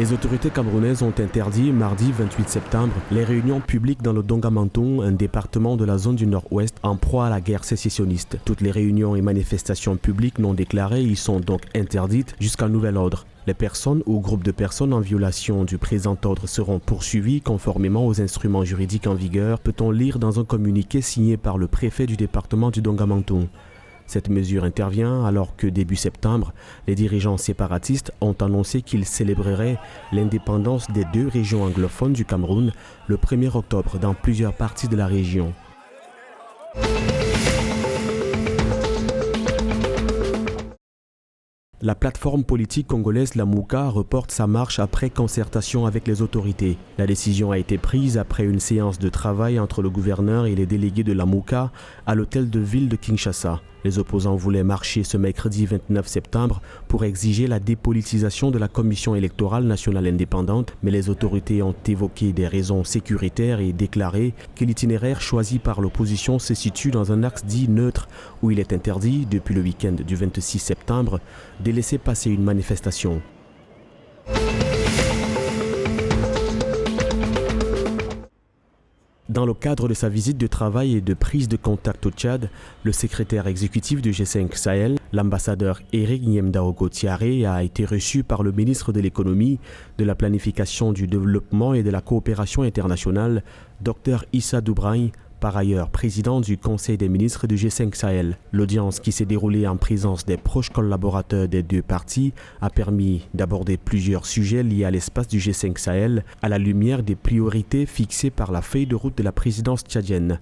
Les autorités camerounaises ont interdit mardi 28 septembre les réunions publiques dans le Dongamanton, un département de la zone du Nord-Ouest en proie à la guerre sécessionniste. Toutes les réunions et manifestations publiques non déclarées y sont donc interdites jusqu'à nouvel ordre. Les personnes ou groupes de personnes en violation du présent ordre seront poursuivis conformément aux instruments juridiques en vigueur, peut-on lire dans un communiqué signé par le préfet du département du Dongamanton. Cette mesure intervient alors que début septembre, les dirigeants séparatistes ont annoncé qu'ils célébreraient l'indépendance des deux régions anglophones du Cameroun le 1er octobre dans plusieurs parties de la région. La plateforme politique congolaise Lamuka reporte sa marche après concertation avec les autorités. La décision a été prise après une séance de travail entre le gouverneur et les délégués de Lamuka à l'hôtel de ville de Kinshasa. Les opposants voulaient marcher ce mercredi 29 septembre pour exiger la dépolitisation de la Commission électorale nationale indépendante, mais les autorités ont évoqué des raisons sécuritaires et déclaré que l'itinéraire choisi par l'opposition se situe dans un axe dit neutre où il est interdit, depuis le week-end du 26 septembre, de laisser passer une manifestation. Dans le cadre de sa visite de travail et de prise de contact au Tchad, le secrétaire exécutif du G5 Sahel, l'ambassadeur Eric Niemdaogo Tiaré, a été reçu par le ministre de l'économie, de la planification du développement et de la coopération internationale, Dr Issa Doubraï, par ailleurs président du Conseil des ministres du G5 Sahel. L'audience qui s'est déroulée en présence des proches collaborateurs des deux parties a permis d'aborder plusieurs sujets liés à l'espace du G5 Sahel à la lumière des priorités fixées par la feuille de route de la présidence tchadienne.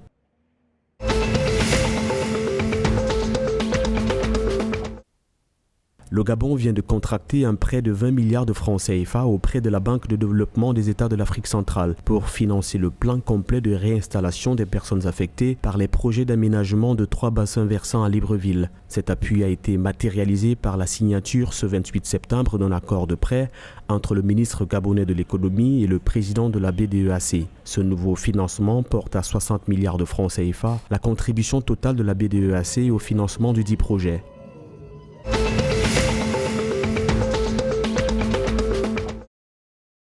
Le Gabon vient de contracter un prêt de 20 milliards de francs CFA auprès de la Banque de développement des États de l'Afrique centrale pour financer le plan complet de réinstallation des personnes affectées par les projets d'aménagement de 3 bassins versants à Libreville. Cet appui a été matérialisé par la signature ce 28 septembre d'un accord de prêt entre le ministre gabonais de l'économie et le président de la BDEAC. Ce nouveau financement porte à 60 milliards de francs CFA la contribution totale de la BDEAC au financement du dit projet.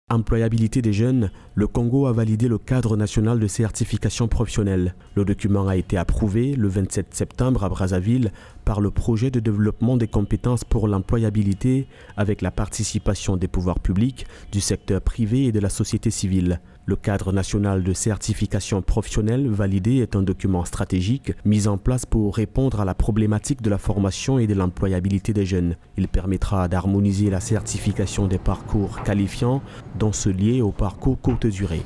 Employabilité des jeunes, le Congo a validé le cadre national de certification professionnelle. Le document a été approuvé le 27 septembre à Brazzaville par le projet de développement des compétences pour l'employabilité avec la participation des pouvoirs publics, du secteur privé et de la société civile. Le cadre national de certification professionnelle validé est un document stratégique mis en place pour répondre à la problématique de la formation et de l'employabilité des jeunes. Il permettra d'harmoniser la certification des parcours qualifiants dont se lier au parcours courte durée.